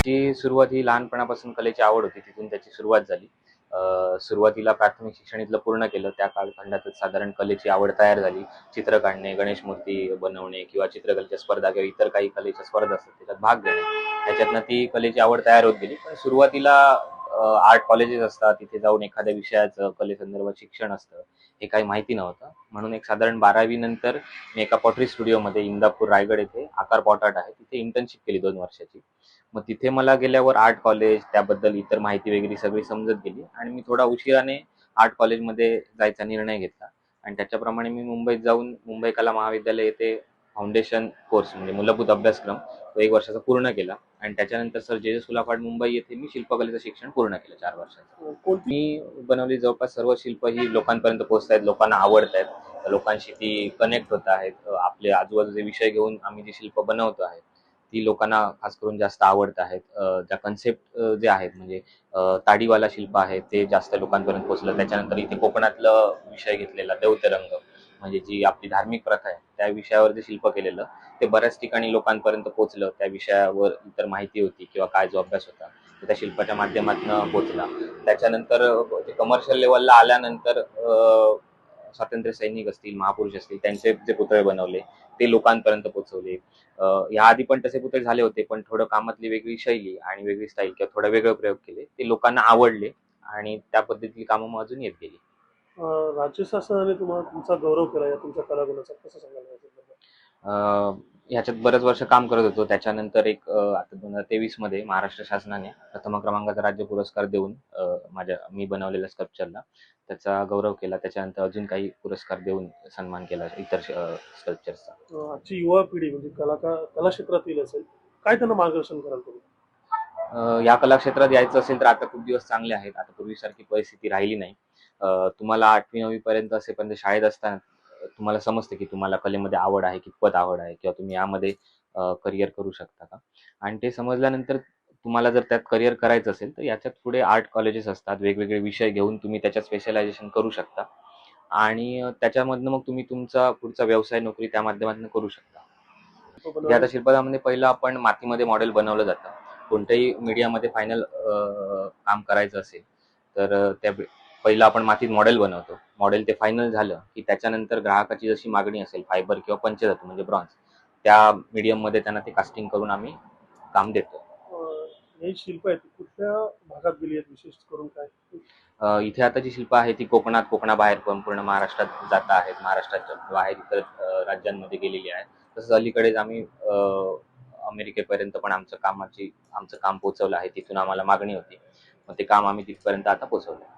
त्याची सुरुवात ही लहानपणापासून कलेची आवड होती, तिथून त्याची सुरुवात झाली. सुरुवातीला प्राथमिक शिक्षण इथलं पूर्ण केलं. त्या कालखंडातच साधारण कलेची आवड तयार झाली. चित्र काढणे, गणेश मूर्ती बनवणे किंवा चित्रकलेच्या स्पर्धा किंवा इतर काही कलेच्या स्पर्धा असतात त्याच्यात भाग घेणे. त्याच्यातनं ती कलेची आवड तयार होत गेली. पण सुरुवातीला आर्ट कॉलेजेस असतात, तिथे जाऊन एखाद्या विषयाचं कलेसंदर्भात शिक्षण असतं, हे काही माहिती नव्हतं. म्हणून एक साधारण 12वी नंतर मी एका पॉटरी स्टुडिओमध्ये इंदापूर, रायगड येथे आकार पॉट आर्ट आहे, तिथे इंटर्नशिप केली 2 वर्षाची. मग तिथे मला गेल्यावर आर्ट कॉलेज, त्याबद्दल इतर माहिती वगैरे सगळी समजत गेली आणि मी थोडा उशिराने आर्ट कॉलेजमध्ये जायचा निर्णय घेतला आणि त्याच्याप्रमाणे मी मुंबईत जाऊन मुंबई कला महाविद्यालय येथे फाउंडेशन कोर्स म्हणजे मूलभूत अभ्यासक्रम तो 1 वर्षाचा पूर्ण केला आणि त्याच्यानंतर सर जे. जे. सुलापाट मुंबई येथे मी शिल्पकलेचं शिक्षण पूर्ण केलं 4 वर्षाचं. मी बनवली जवळपास सर्व शिल्प ही लोकांपर्यंत पोहोचतायत, लोकांना आवडतायत, लोकांशी ती कनेक्ट होत आहेत. आपले आजूबाजूचे विषय घेऊन आम्ही जी शिल्प बनवतो आहे ती लोकांना खास करून जास्त आवडत आहेत. त्या कन्सेप्ट जे आहेत म्हणजे ताडीवाला शिल्प आहे ते जास्त लोकांपर्यंत पोहोचलं. त्याच्यानंतर इथे कोकणातलं विषय घेतलेला देवतरंग म्हणजे जी आपली धार्मिक प्रथा आहे त्या विषयावर जे शिल्प केलेलं ते बऱ्याच ठिकाणी लोकांपर्यंत पोहोचलं. त्या विषयावर इतर माहिती होती किंवा काय जो अभ्यास होता तो त्या शिल्पाच्या माध्यमातून पोहोचला. त्याच्यानंतर कमर्शियल लेवलला आल्यानंतर स्वातंत्र्य सैनिक असतील, महापुरुष असतील, त्यांचे जे पुतळे बनवले ते लोकांपर्यंत पोहोचवले. या आधी पण तसे पुतळे झाले होते, पण थोडं कामातली वेगळी शैली आणि वेगळी स्टाईल किंवा थोडा वेगळे प्रयोग केले, ते लोकांना आवडले आणि त्या पद्धतीची कामं मग अजून येत गेली. राज्य शासनाने तुमचा गौरव केला या तुमच्या कलागुणाचा, कसं सांगाल ह्याच्यात बरेच वर्ष काम करत होतो. त्याच्यानंतर आता 2023 मध्ये महाराष्ट्र शासनाने प्रथम क्रमांकाचा राज्य पुरस्कार देऊन मी बनवलेल्या स्कल्पचरला त्याचा गौरव केला. त्याच्यानंतर अजून काही पुरस्कार देऊन सन्मान केला इतर स्कल्पचरचा. आजची युवा पिढी म्हणजे कला क्षेत्रातील असेल, काय त्यांना मार्गदर्शन कराल तुम्ही? या कला क्षेत्रात यायचं असेल तर आता खूप दिवस चांगले आहेत. आता पूर्वीसारखी परिस्थिती राहिली नाही. तुम्हाला 8वी-9वी पर्यंत असेपर्यंत शाळेत असताना तुम्हाला समजते की तुम्हाला कलेमध्ये आवड आहे, कितपत आवड आहे किंवा तुम्ही यामध्ये करिअर करू शकता का? आणि ते समजल्यानंतर तुम्हाला जर त्यात करिअर करायचं असेल तर याच्यात पुढे आर्ट कॉलेजेस असतात. वेगवेगळे विषय घेऊन तुम्ही त्याच्यात स्पेशलायझेशन करू शकता आणि त्याच्यामधनं मग तुम्ही तुमचा पुढचा व्यवसाय, नोकरी त्या माध्यमातून करू शकता. हे आता शिल्पकलामध्ये पहिलं आपण मातीमध्ये मॉडेल बनवलं जातं. कोणत्याही मीडियामध्ये फायनल काम करायचं असेल तर पहिलं आपण मातीत मॉडेल बनवतो. मॉडेल ते फायनल झालं की त्याच्यानंतर ग्राहकाची जशी मागणी असेल फायबर किंवा पंचधातू म्हणजे ब्रॉन्झ त्या मीडियममध्ये त्यांना ते कास्टिंग करून आम्ही काम देतो. हे शिल्प आहेत कुठल्या भागात गेली आहेत विशेष करून काय? इथे आता जी शिल्प आहे ती कोकणाबाहेर पण पूर्ण महाराष्ट्रात जात आहेत. महाराष्ट्राच्या बाहेर इतर राज्यांमध्ये गेलेली आहे. तसंच अलीकडेच आम्ही अमेरिकेपर्यंत पण आमचं काम पोहोचवलं आहे. तिथून आम्हाला मागणी होती, मग ते काम आम्ही तिथपर्यंत आता पोहोचवलं.